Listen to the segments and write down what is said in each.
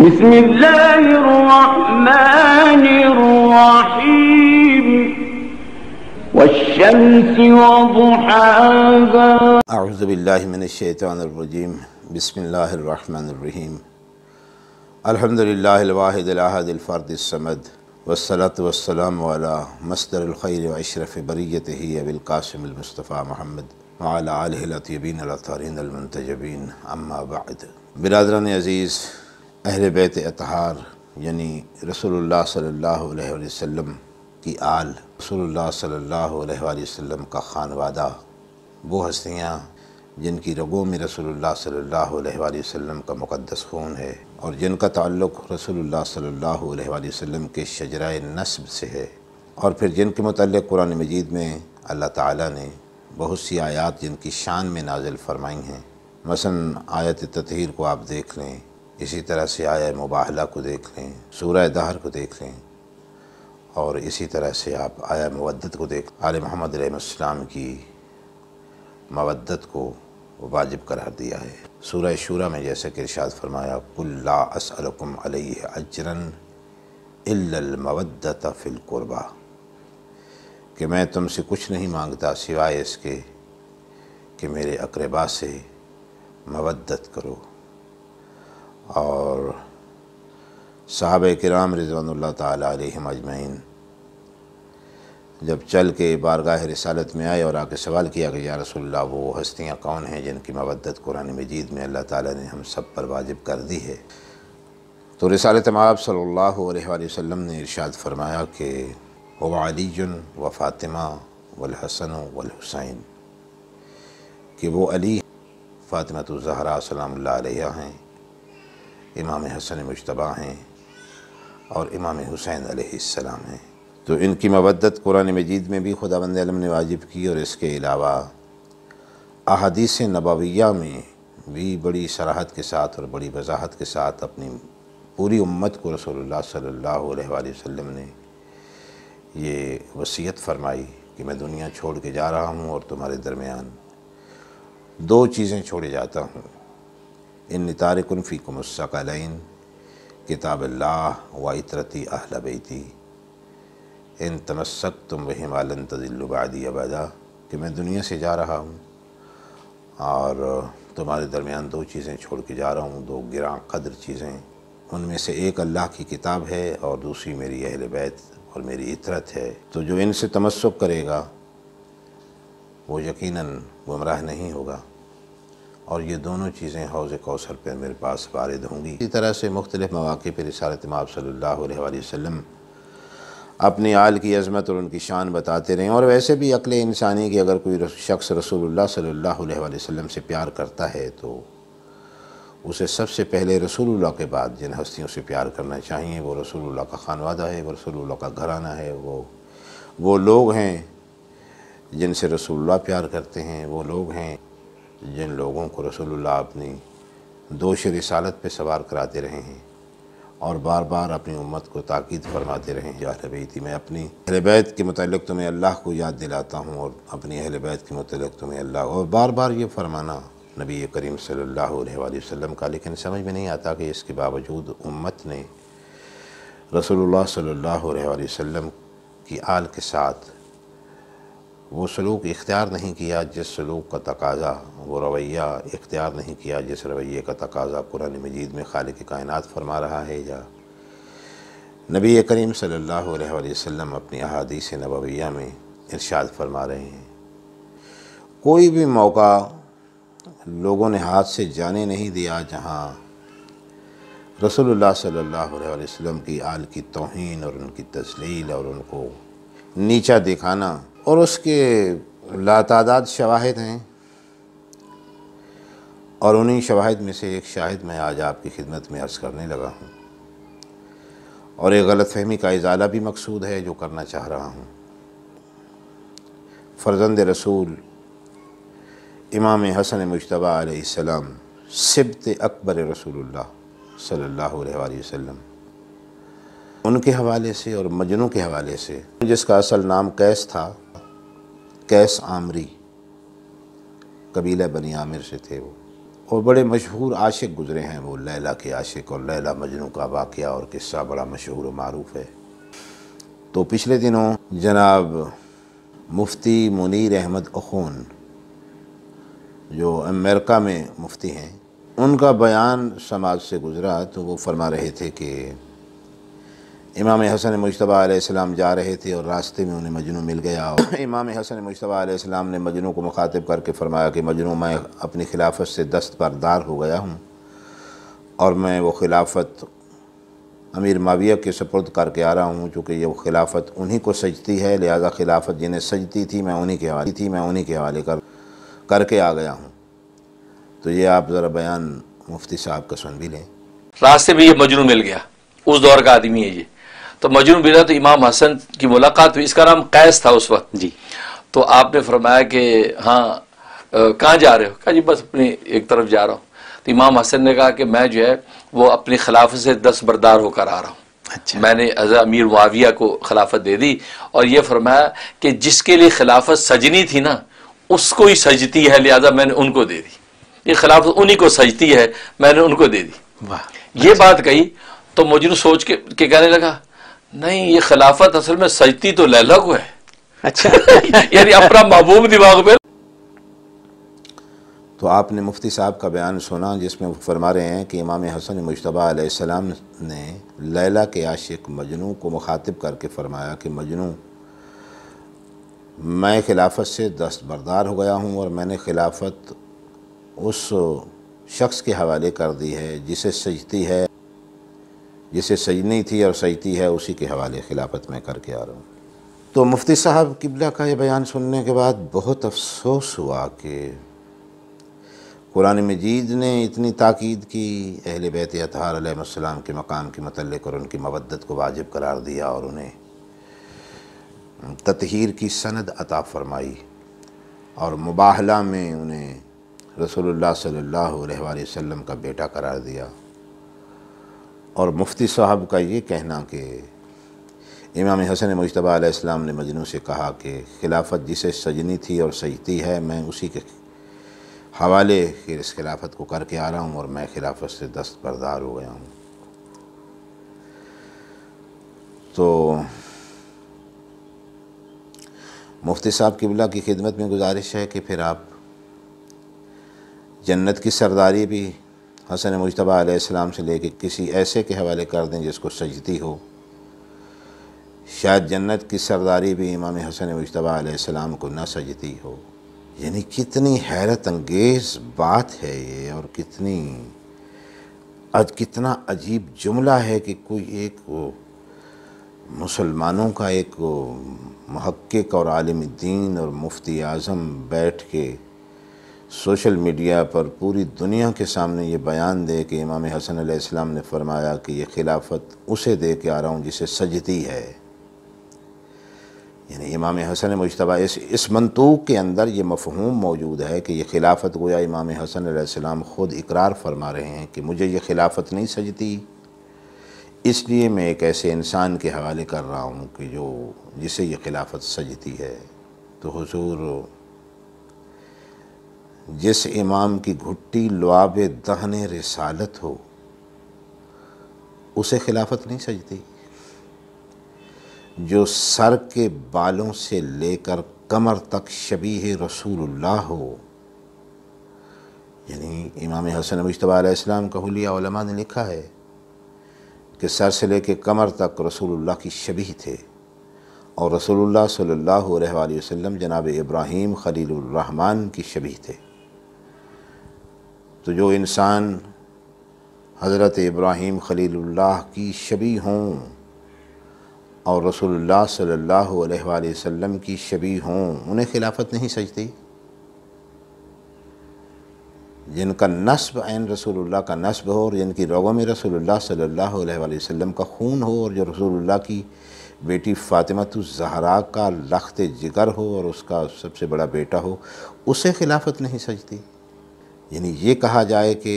بسم اللہ الرحمن الرحیم والشمس وضحاها اعوذ باللہ من الشیطان الرجیم بسم اللہ الرحمن الرحیم الحمدللہ الواحد الاحد الفرد الصمد والصلاة والسلام علی مصدر الخیر واشرف بریتہ ابی القاسم المصطفیٰ محمد وعلی آلہ الاطیبین الاطہرین المنتجبین اما بعد۔ برادران عزیز، اہل بیت اطہار یعنی رسول اللہ صلی اللہ علیہ وسلم کی آل، رسول اللہ صلی اللہ علیہ وسلم کا خانوادہ، وہ ہستیاں جن کی رگوں میں رسول اللہ صلی اللہ علیہ وسلم کا مقدس خون ہے اور جن کا تعلق رسول اللہ صلی اللہ علیہ وسلم کے شجرہ نسب سے ہے، اور پھر جن کے متعلق قرآن مجید میں اللہ تعالیٰ نے بہت سی آیات جن کی شان میں نازل فرمائی ہیں۔ مثلا آیت تطہیر کو آپ دیکھ لیں، اسی طرح سے آیہ مباہلہ کو دیکھ لیں، سورہ دہر کو دیکھ لیں، اور اسی طرح سے آپ آیہ مودت کو دیکھ لیں۔ آل محمد علیہ السلام کی مودت کو واجب قرار دیا ہے۔ سورہ شورى میں جیسے کہ ارشاد فرمایا قُلْ لَا أَسْأَلُكُمْ عَلَيْهِ أَجْرًا إِلَّا الْمَوَدَّةَ فِي الْقُرْبَى، کہ میں تم سے کچھ نہیں مانگتا سوائے اس کے کہ میرے اقربا سے مودت کرو۔ اور صحابہ کرام رضوان اللہ تعالیٰ علیہم اجمعین جب چل کے بارگاہ رسالت میں آئے اور آ کے سوال کیا کہ یا رسول اللہ وہ ہستیاں کون ہیں جن کی مودت قرآن مجید میں اللہ تعالیٰ نے ہم سب پر واجب کر دی ہے، تو رسالت مآب صلی اللہ علیہ وسلم نے ارشاد فرمایا کہ هو علی و فاطمہ والحسن والحسین، کہ وہ علی فاطمہ الزہرا سلام اللہ علیہ ہیں، امام حسن مجتبیٰ ہیں، اور امام حسین علیہ السلام ہیں۔ تو ان کی مودت قرآن مجید میں بھی خداوند عالم نے واجب کی، اور اس کے علاوہ احادیث نبویہ میں بھی بڑی صراحت کے ساتھ اور بڑی وضاحت کے ساتھ اپنی پوری امت کو رسول اللہ صلی اللہ علیہ وسلم نے یہ وصیت فرمائی کہ میں دنیا چھوڑ کے جا رہا ہوں اور تمہارے درمیان دو چیزیں چھوڑے جاتا ہوں، انی تارک فیکم الثقلین کتاب اللہ و عطرتی اہل بیتی ان تمسکتم بہما لن تضلوا بعدی ابدا، کہ میں دنیا سے جا رہا ہوں اور تمہارے درمیان دو چیزیں چھوڑ کے جا رہا ہوں، دو گراں قدر چیزیں، ان میں سے ایک اللہ کی کتاب ہے اور دوسری میری اہل بیت اور میری عطرت ہے۔ تو جو ان سے تمسک کرے گا وہ یقیناً گمراہ نہیں ہوگا، اور یہ دونوں چیزیں حوض کوثر پہ میرے پاس وارد ہوں گی۔ اسی طرح سے مختلف مواقع پر رسالت مآب صلی اللہ علیہ وسلم اپنی آل کی عظمت اور ان کی شان بتاتے رہیں، اور ویسے بھی عقل انسانی کی اگر کوئی شخص رسول اللہ صلی اللہ علیہ وسلم سے پیار کرتا ہے تو اسے سب سے پہلے رسول اللہ کے بعد جن ہستیوں سے پیار کرنا چاہیے وہ رسول اللہ کا خانوادہ ہے، وہ رسول اللہ کا گھرانہ ہے، وہ لوگ ہیں جن سے رسول اللہ پیار کرتے ہیں، وہ لوگ ہیں جن لوگوں کو رسول اللہ اپنی دوش رسالت پہ سوار کراتے رہے ہیں اور بار بار اپنی امت کو تاکید فرماتے رہے ہیں۔ اہل بیتی، میں اپنی اہل بیت کے متعلق تمہیں اللہ کو یاد دلاتا ہوں، اور اپنی اہل بیت کے متعلق تمہیں اللہ، اور بار بار یہ فرمانا نبی کریم صلی اللہ علیہ وسلم کا، لیکن سمجھ میں نہیں آتا کہ اس کے باوجود امت نے رسول اللہ صلی اللہ علیہ وسلم کی آل کے ساتھ وہ سلوک اختیار نہیں کیا جس سلوک کا تقاضا، وہ رویہ اختیار نہیں کیا جس رویے کا تقاضا قرآن مجید میں خالق کائنات فرما رہا ہے، یا نبی کریم صلی اللہ علیہ وسلم اپنی احادیث نبویہ میں ارشاد فرما رہے ہیں۔ کوئی بھی موقع لوگوں نے ہاتھ سے جانے نہیں دیا جہاں رسول اللہ صلی اللہ علیہ وسلم کی آل کی توہین اور ان کی تذلیل اور ان کو نیچا دکھانا، اور اس کے لاتعداد شواہد ہیں، اور انہی شواہد میں سے ایک شاہد میں آج آپ کی خدمت میں عرض کرنے لگا ہوں، اور ایک غلط فہمی کا ازالہ بھی مقصود ہے جو کرنا چاہ رہا ہوں۔ فرزند رسول امام حسن مجتبیٰ علیہ السلام، سبط اکبر رسول اللہ صلی اللہ علیہ وسلم، ان کے حوالے سے اور مجنوں کے حوالے سے، جس کا اصل نام قیس تھا، قیس عامری، قبیلہ بنی عامر سے تھے وہ، اور بڑے مشہور عاشق گزرے ہیں، وہ لیلا کے عاشق، اور لیلا مجنوں کا واقعہ اور قصہ بڑا مشہور و معروف ہے۔ تو پچھلے دنوں جناب مفتی منیر احمد اخون جو امریکہ میں مفتی ہیں، ان کا بیان سماعت سے گزرا، تو وہ فرما رہے تھے کہ امام حسن مجتبیٰ علیہ السلام جا رہے تھے اور راستے میں انہیں مجنوں مل گیا، اور امام حسن مجتبیٰ علیہ السلام نے مجنوں کو مخاطب کر کے فرمایا کہ مجنوں، میں اپنی خلافت سے دستبردار ہو گیا ہوں اور میں وہ خلافت امیر معاویہ کے سپرد کر کے آ رہا ہوں، چونکہ یہ خلافت انہی کو سجتی ہے، لہذا خلافت جنہیں سجتی تھی میں انہی کے حوالے کر کے آ گیا ہوں۔ تو یہ آپ ذرا بیان مفتی صاحب کا سن بھی لیں۔ راستے میں یہ مجنوں مل گیا، اس دور کا آدمی ہے یہ، تو مجنوں ملا تو امام حسن کی ملاقات ہوئی، اس کا نام قیس تھا اس وقت جی۔ تو آپ نے فرمایا کہ ہاں کہاں جا رہے ہو؟ کہا جی بس اپنی ایک طرف جا رہا ہوں۔ تو امام حسن نے کہا کہ میں جو ہے وہ اپنی خلافت سے دستبردار ہو کر آ رہا ہوں، میں نے امیر معاویہ کو خلافت دے دی، اور یہ فرمایا کہ جس کے لیے خلافت سجنی تھی نا اس کو ہی سجتی ہے، لہذا میں نے ان کو دے دی، یہ خلافت انہی کو سجتی ہے، میں نے ان کو دے دی۔ یہ بات کہی تو مجنوں سوچ کے کہنے لگا نہیں، یہ خلافت اصل میں سجتی تو لیلا کو ہے، اچھا یعنی اپنا محبوب دماغ میں۔ تو آپ نے مفتی صاحب کا بیان سنا جس میں وہ فرما رہے ہیں کہ امام حسن مجتبیٰ علیہ السلام نے لیلا کے عاشق مجنوں کو مخاطب کر کے فرمایا کہ مجنوں، میں خلافت سے دستبردار ہو گیا ہوں اور میں نے خلافت اس شخص کے حوالے کر دی ہے جسے سجنی تھی اور سجتی ہے، اسی کے حوالے خلافت میں کر کے آ رہا ہوں۔ تو مفتی صاحب قبلہ کا یہ بیان سننے کے بعد بہت افسوس ہوا کہ قرآن مجید نے اتنی تاکید کی اہل بیت اطہار علیہ السلام کے مقام کے متعلق اور ان کی مودت کو واجب قرار دیا اور انہیں تطہیر کی سند عطا فرمائی، اور مباہلہ میں انہیں رسول اللہ صلی اللہ علیہ وآلہ وسلم کا بیٹا قرار دیا۔ اور مفتی صاحب کا یہ کہنا کہ امام حسن مجتبیٰ علیہ السلام نے مجنوں سے کہا کہ خلافت جسے سجنی تھی اور سجتی ہے، میں اسی کے حوالے اس خلافت کو کر کے آ رہا ہوں اور میں خلافت سے دستبردار ہو گیا ہوں۔ تو مفتی صاحب قبلہ کی خدمت میں گزارش ہے کہ پھر آپ جنت کی سرداری بھی حسن مجتبیٰ علیہ السلام سے لے کے کسی ایسے کے حوالے کر دیں جس کو سجتی ہو، شاید جنت کی سرداری بھی امام حسن مجتبیٰ علیہ السلام کو نہ سجتی ہو۔ یعنی کتنی حیرت انگیز بات ہے یہ، اور کتنا عجیب جملہ ہے کہ کوئی ایک مسلمانوں کا ایک محقق اور عالم دین اور مفتی اعظم بیٹھ کے سوشل میڈیا پر پوری دنیا کے سامنے یہ بیان دے کہ امام حسن علیہ السلام نے فرمایا کہ یہ خلافت اسے دے کے آ رہا ہوں جسے سجتی ہے۔ یعنی امام حسن مجتبیٰ اس منطوق کے اندر یہ مفہوم موجود ہے کہ یہ خلافت گویا امام حسن علیہ السلام خود اقرار فرما رہے ہیں کہ مجھے یہ خلافت نہیں سجتی، اس لیے میں ایک ایسے انسان کے حوالے کر رہا ہوں کہ جسے یہ خلافت سجتی ہے۔ تو حضور، جس امام کی گھٹی لعاب دہن رسالت ہو اسے خلافت نہیں سجتی، جو سر کے بالوں سے لے کر کمر تک شبیہ رسول اللہ ہو، یعنی امام حسن مجتبیٰ علیہ السلام کا حلیہ علماء نے لکھا ہے کہ سر سے لے کے کمر تک رسول اللہ کی شبیہ تھے، اور رسول اللہ صلی اللہ علیہ وآلہ وسلم جناب ابراہیم خلیل الرحمن کی شبیہ تھے۔ تو جو انسان حضرت ابراہیم خلیل اللہ کی شبیہ ہوں اور رسول اللہ صلی اللہ علیہ وآلہ وسلم کی شبیہ ہوں، انہیں خلافت نہیں سجتی۔ جن کا نسب عین رسول اللہ کا نسب ہو اور جن کی رگوں میں رسول اللہ صلی اللہ علیہ وآلہ وسلم کا خون ہو، اور جو رسول اللہ کی بیٹی فاطمۃ الزہراء کا لخت جگر ہو اور اس کا سب سے بڑا بیٹا ہو، اسے خلافت نہیں سجتی۔ یعنی یہ کہا جائے کہ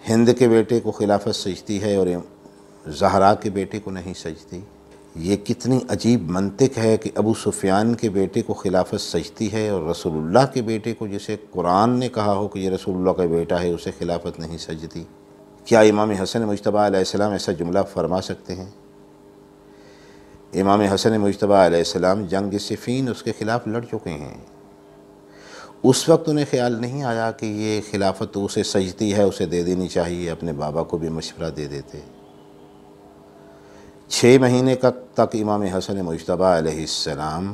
ہند کے بیٹے کو خلافت سجتی ہے اور زہرا کے بیٹے کو نہیں سجتی، یہ کتنی عجیب منطق ہے کہ ابو سفیان کے بیٹے کو خلافت سجتی ہے اور رسول اللہ کے بیٹے کو، جسے قرآن نے کہا ہو کہ یہ رسول اللہ کا بیٹا ہے، اسے خلافت نہیں سجتی؟ کیا امام حسن مجتبیٰ علیہ السلام ایسا جملہ فرما سکتے ہیں؟ امام حسن مجتبیٰ علیہ السلام جنگ صفین اس کے خلاف لڑ چکے ہیں، اس وقت انہیں خیال نہیں آیا کہ یہ خلافت تو اسے سجتی ہے، اسے دے دینی چاہیے، اپنے بابا کو بھی مشورہ دے دیتے۔ 6 مہینے تک امام حسن مجتبیٰ علیہ السلام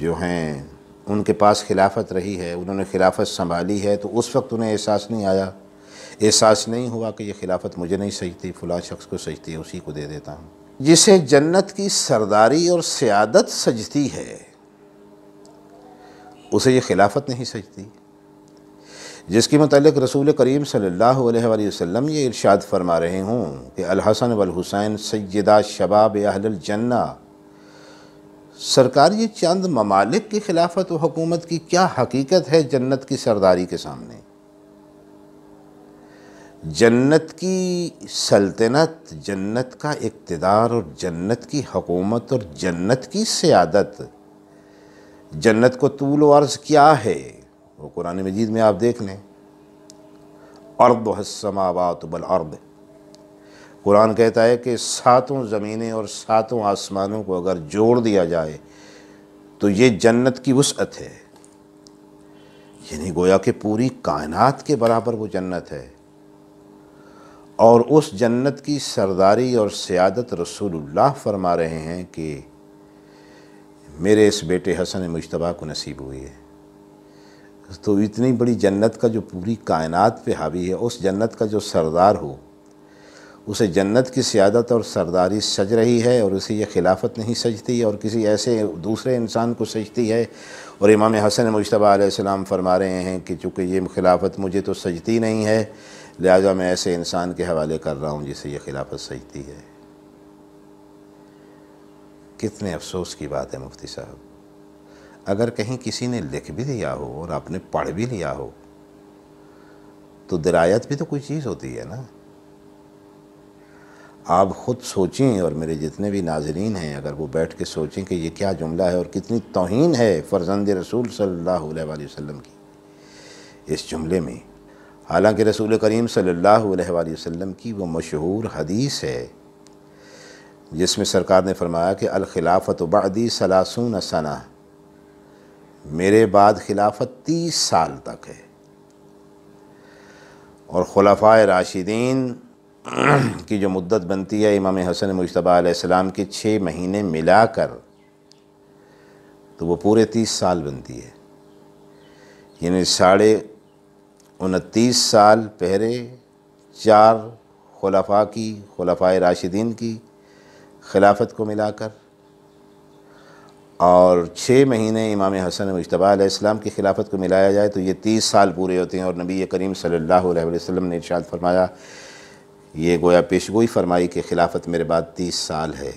جو ہیں ان کے پاس خلافت رہی ہے، انہوں نے خلافت سنبھالی ہے، تو اس وقت انہیں احساس نہیں آیا، احساس نہیں ہوا کہ یہ خلافت مجھے نہیں سجتی، فلاں شخص کو سجتی ہے، اسی کو دے دیتا ہوں۔ جسے جنت کی سرداری اور سیادت سجتی ہے اسے یہ خلافت نہیں سجتی، جس کے متعلق رسول کریم صلی اللہ علیہ وآلہ وسلم یہ ارشاد فرما رہے ہوں کہ الحسن والحسین سیدہ شباب اہل الجنہ۔ سرکار، یہ چند ممالک کی خلافت و حکومت کی کیا حقیقت ہے جنت کی سرداری کے سامنے؟ جنت کی سلطنت، جنت کا اقتدار اور جنت کی حکومت اور جنت کی سیادت، جنت کو طول و عرض کیا ہے وہ قرآن مجید میں آپ دیکھ لیں۔ ارضها السماوات والارض، قرآن کہتا ہے کہ 7 زمینیں اور 7 آسمانوں کو اگر جوڑ دیا جائے تو یہ جنت کی وسعت ہے، یعنی گویا کہ پوری کائنات کے برابر وہ جنت ہے۔ اور اس جنت کی سرداری اور سیادت رسول اللہ فرما رہے ہیں کہ میرے اس بیٹے حسن مجتبیٰ کو نصیب ہوئی ہے۔ تو اتنی بڑی جنت کا جو پوری کائنات پہ حاوی ہے، اس جنت کا جو سردار ہو، اسے جنت کی سیادت اور سرداری سج رہی ہے اور اسے یہ خلافت نہیں سجتی اور کسی ایسے دوسرے انسان کو سجتی ہے۔ اور امام حسن مجتبیٰ علیہ السلام فرما رہے ہیں کہ چونکہ یہ خلافت مجھے تو سجتی نہیں ہے، لہذا میں ایسے انسان کے حوالے کر رہا ہوں جسے یہ خلافت سجتی ہے۔ کتنے افسوس کی بات ہے مفتی صاحب، اگر کہیں کسی نے لکھ بھی لیا ہو اور آپ نے پڑھ بھی لیا ہو تو درایت بھی تو کوئی چیز ہوتی ہے نا۔ آپ خود سوچیں اور میرے جتنے بھی ناظرین ہیں اگر وہ بیٹھ کے سوچیں کہ یہ کیا جملہ ہے اور کتنی توہین ہے فرزند رسول صلی اللہ علیہ وآلہ وسلم کی اس جملے میں۔ حالانکہ رسول کریم صلی اللہ علیہ وآلہ وسلم کی وہ مشہور حدیث ہے جس میں سرکار نے فرمایا کہ الخلافت بعدی 30 سنہ، میرے بعد خلافت 30 سال تک ہے، اور خلفائے راشدین کی جو مدت بنتی ہے امام حسن مجتبیٰ علیہ السلام کے 6 مہینے ملا کر تو وہ پورے 30 سال بنتی ہے، یعنی 29 سال پہلے 4 خلفاء کی، خلفائے راشدین کی خلافت کو ملا کر، اور 6 مہینے امام حسن مجتبیٰ علیہ السلام کی خلافت کو ملایا جائے تو یہ 30 سال پورے ہوتے ہیں۔ اور نبی کریم صلی اللہ علیہ وسلم نے ارشاد فرمایا، یہ گویا پیشگوئی فرمائی کہ خلافت میرے بعد 30 سال ہے۔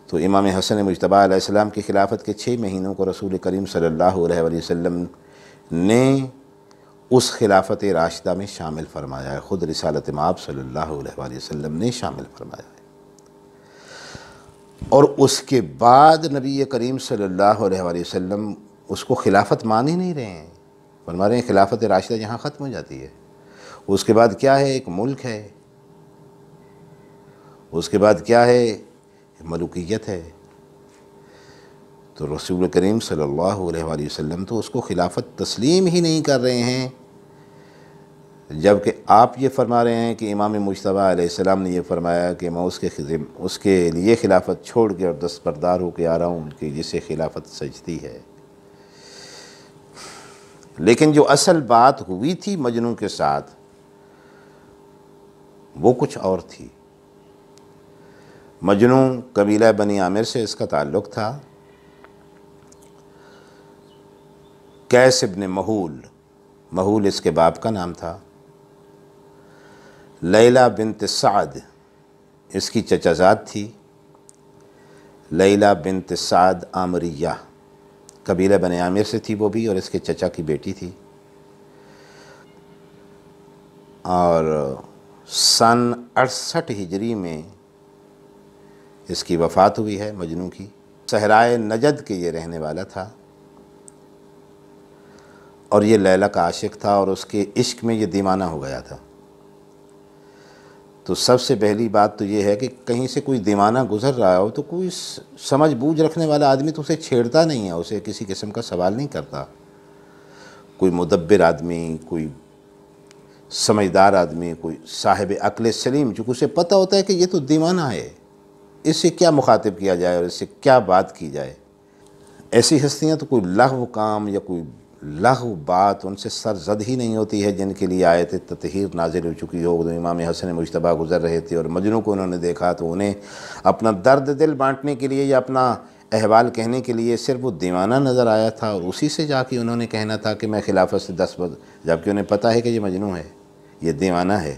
تو امام حسن مجتبیٰ علیہ السلام کی خلافت کے 6 مہینوں کو رسول کریم صلی اللہ علیہ وسلم نے اس خلافت راشدہ میں شامل فرمایا ہے، خود رسالت مآب صلی اللہ علیہ وسلم نے شامل فرمایا ہے۔ اور اس کے بعد نبی کریم صلی اللہ علیہ وسلم اس کو خلافت مان ہی نہیں رہے ہیں، فرما رہے ہیں خلافت راشدہ یہاں ختم ہو جاتی ہے۔ اس کے بعد کیا ہے؟ ایک ملک ہے، اس کے بعد کیا ہے؟ ملوکیت ہے۔ تو رسول کریم صلی اللہ علیہ وسلم تو اس کو خلافت تسلیم ہی نہیں کر رہے ہیں، جبکہ آپ یہ فرما رہے ہیں کہ امام مجتبیٰ علیہ السلام نے یہ فرمایا کہ میں اس کے لیے خلافت چھوڑ کے اور دستبردار ہو کے آ رہا ہوں کہ جسے خلافت سجتی ہے۔ لیکن جو اصل بات ہوئی تھی مجنوں کے ساتھ وہ کچھ اور تھی۔ مجنوں قبیلہ بنی عامر سے اس کا تعلق تھا۔ قیس ابن محول اس کے باپ کا نام تھا۔ لیلہ بنت سعد اس کی چچا زاد تھی۔ لیلہ بنت سعد عامریہ، قبیلہ بنی عامر سے تھی وہ بھی، اور اس کے چچا کی بیٹی تھی۔ اور سن 68 ہجری میں اس کی وفات ہوئی ہے مجنوں کی۔ صحرائے نجد کے یہ رہنے والا تھا اور یہ لیلا کا عاشق تھا اور اس کے عشق میں یہ دیوانہ ہو گیا تھا۔ تو سب سے پہلی بات تو یہ ہے کہ کہیں سے کوئی دیوانہ گزر رہا ہو تو کوئی سمجھ بوجھ رکھنے والا آدمی تو اسے چھیڑتا نہیں ہے، اسے کسی قسم کا سوال نہیں کرتا۔ کوئی مدبر آدمی، کوئی سمجھدار آدمی، کوئی صاحب عقل سلیم، چونکہ اسے پتہ ہوتا ہے کہ یہ تو دیوانہ ہے، اس سے کیا مخاطب کیا جائے اور اس سے کیا بات کی جائے۔ ایسی ہستیاں تو کوئی لغو کام یا کوئی لغو بات ان سے سرزد ہی نہیں ہوتی ہے جن کے لیے آیت تطہیر نازل ہو چکی ہو۔ تو امام حسن مجتبیٰ گزر رہے تھے اور مجنوں کو انہوں نے دیکھا تو انہیں اپنا درد دل بانٹنے کے لیے یا اپنا احوال کہنے کے لیے صرف وہ دیوانہ نظر آیا تھا، اور اسی سے جا کے انہوں نے کہنا تھا کہ میں خلافت سے جبکہ انہیں پتہ ہے کہ یہ مجنوں ہے، یہ دیوانہ ہے،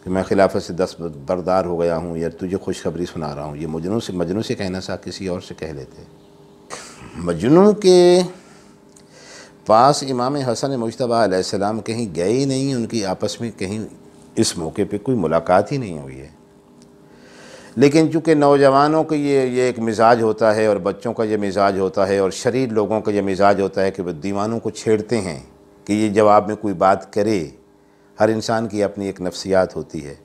کہ میں خلافت سے دستبردار ہو گیا ہوں یا تجھے خوشخبری سنا رہا ہوں۔ یہ مجنوں سے کہنا تھا، کسی اور سے کہہ لیتے۔ مجنوں کے پاس امام حسن مجتبیٰ علیہ السلام کہیں گئے ہی نہیں، ان کی آپس میں کہیں اس موقع پہ کوئی ملاقات ہی نہیں ہوئی ہے۔ لیکن چونکہ نوجوانوں کا یہ ایک مزاج ہوتا ہے اور بچوں کا یہ مزاج ہوتا ہے اور شریر لوگوں کا یہ مزاج ہوتا ہے کہ وہ دیوانوں کو چھیڑتے ہیں کہ یہ جواب میں کوئی بات کرے، ہر انسان کی اپنی ایک نفسیات ہوتی ہے۔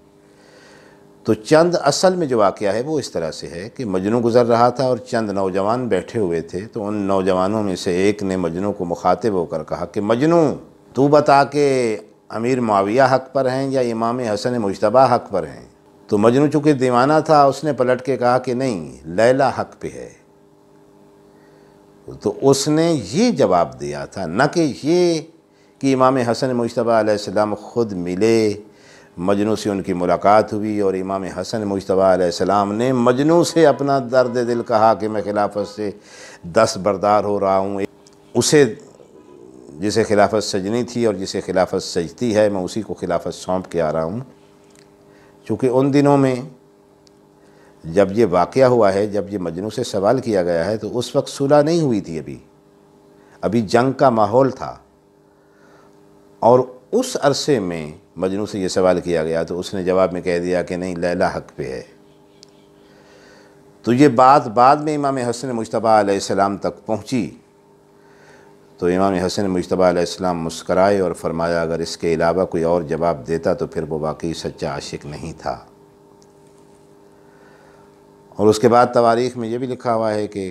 تو چند اصل میں جو واقعہ ہے وہ اس طرح سے ہے کہ مجنوں گزر رہا تھا اور چند نوجوان بیٹھے ہوئے تھے، تو ان نوجوانوں میں سے ایک نے مجنوں کو مخاطب ہو کر کہا کہ مجنوں تو بتا کہ امیر معاویہ حق پر ہیں یا امام حسن مجتبیٰ حق پر ہیں؟ تو مجنوں چونکہ دیوانہ تھا اس نے پلٹ کے کہا کہ نہیں، لیلا حق پہ ہے۔ تو اس نے یہ جواب دیا تھا، نہ کہ یہ کہ امام حسن مجتبیٰ علیہ السلام خود ملے، مجنوں سے ان کی ملاقات ہوئی اور امام حسن مجتبیٰ علیہ السلام نے مجنوں سے اپنا درد دل کہا کہ میں خلافت سے دستبردار ہو رہا ہوں، اسے جسے خلافت سجنی تھی اور جسے خلافت سجتی ہے میں اسی کو خلافت سونپ کے آ رہا ہوں۔ چونکہ ان دنوں میں جب یہ واقعہ ہوا ہے، جب یہ مجنوں سے سوال کیا گیا ہے، تو اس وقت صلح نہیں ہوئی تھی، ابھی جنگ کا ماحول تھا، اور اس عرصے میں مجنوں سے یہ سوال کیا گیا تو اس نے جواب میں کہہ دیا کہ نہیں، لیلا حق پہ ہے۔ تو یہ بات بعد میں امام حسن مجتبیٰ علیہ السلام تک پہنچی، تو امام حسن مجتبیٰ علیہ السلام مسکرائے اور فرمایا اگر اس کے علاوہ کوئی اور جواب دیتا تو پھر وہ واقعی سچا عاشق نہیں تھا۔ اور اس کے بعد تواریخ میں یہ بھی لکھا ہوا ہے کہ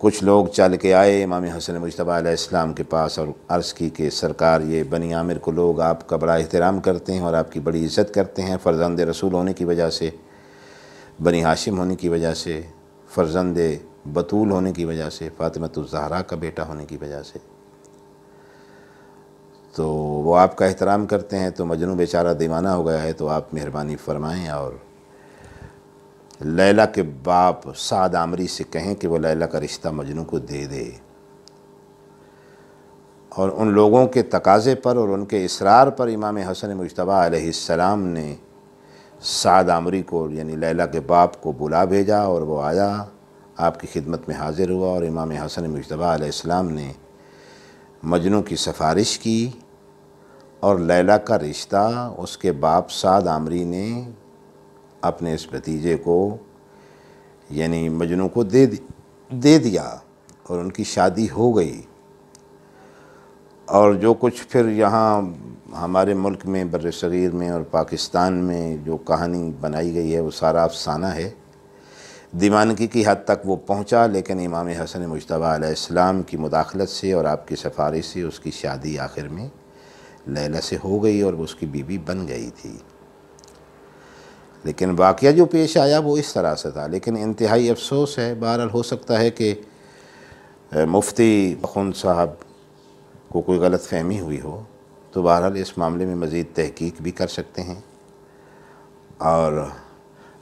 کچھ لوگ چل کے آئے امام حسن مجتبیٰ علیہ السلام کے پاس اور عرض کی کہ سرکار، یہ بنی عامر کو لوگ آپ کا بڑا احترام کرتے ہیں اور آپ کی بڑی عزت کرتے ہیں، فرزند رسول ہونے کی وجہ سے، بنی ہاشم ہونے کی وجہ سے، فرزند بطول ہونے کی وجہ سے، فاطمۃ الزہرا کا بیٹا ہونے کی وجہ سے، تو وہ آپ کا احترام کرتے ہیں۔ تو مجنوں بیچارہ دیوانہ ہو گیا ہے، تو آپ مہربانی فرمائیں اور لیلا کے باپ سعد عامری سے کہیں کہ وہ لیلا کا رشتہ مجنوں کو دے دے۔ اور ان لوگوں کے تقاضے پر اور ان کے اصرار پر امام حسن مجتبیٰ علیہ السلام نے سعد عامری کو، یعنی لیلا کے باپ کو بلا بھیجا، اور وہ آیا، آپ کی خدمت میں حاضر ہوا، اور امام حسن مجتبیٰ علیہ السلام نے مجنوں کی سفارش کی اور لیلا کا رشتہ اس کے باپ سعد عامری نے اپنے اس بھتیجے کو، یعنی مجنوں کو دے دیا، اور ان کی شادی ہو گئی۔ اور جو کچھ پھر یہاں ہمارے ملک میں بر صغیر میں اور پاکستان میں جو کہانی بنائی گئی ہے وہ سارا افسانہ ہے، دیوانگی کی حد تک وہ پہنچا، لیکن امام حسن مجتبیٰ علیہ السلام کی مداخلت سے اور آپ کی سفارش سے اس کی شادی آخر میں لیلا سے ہو گئی اور وہ اس کی بیوی بن گئی تھی۔ لیکن واقعہ جو پیش آیا وہ اس طرح سے تھا، لیکن انتہائی افسوس ہے، بہرحال ہو سکتا ہے کہ مفتی اخوند صاحب کو کوئی غلط فہمی ہوئی ہو، تو بہرحال اس معاملے میں مزید تحقیق بھی کر سکتے ہیں اور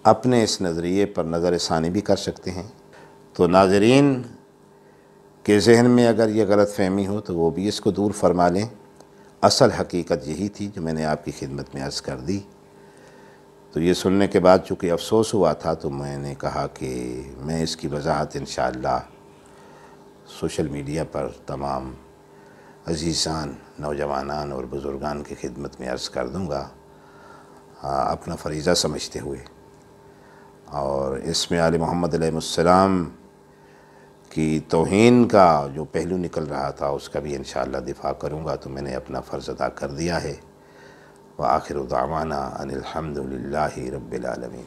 اپنے اس نظریے پر نظر ثانی بھی کر سکتے ہیں۔ تو ناظرین کے ذہن میں اگر یہ غلط فہمی ہو تو وہ بھی اس کو دور فرما لیں، اصل حقیقت یہی تھی جو میں نے آپ کی خدمت میں عرض کر دی۔ تو یہ سننے کے بعد چونکہ افسوس ہوا تھا تو میں نے کہا کہ میں اس کی وضاحت انشاءاللہ سوشل میڈیا پر تمام عزیزان، نوجوانان اور بزرگان کی خدمت میں عرض کر دوں گا، اپنا فریضہ سمجھتے ہوئے۔ اور اس میں آل محمد علیہ السلام کی توہین کا جو پہلو نکل رہا تھا اس کا بھی انشاءاللہ دفاع کروں گا، تو میں نے اپنا فرض ادا کر دیا ہے۔ وآخر دعوانا ان الحمد للہ رب العالمین۔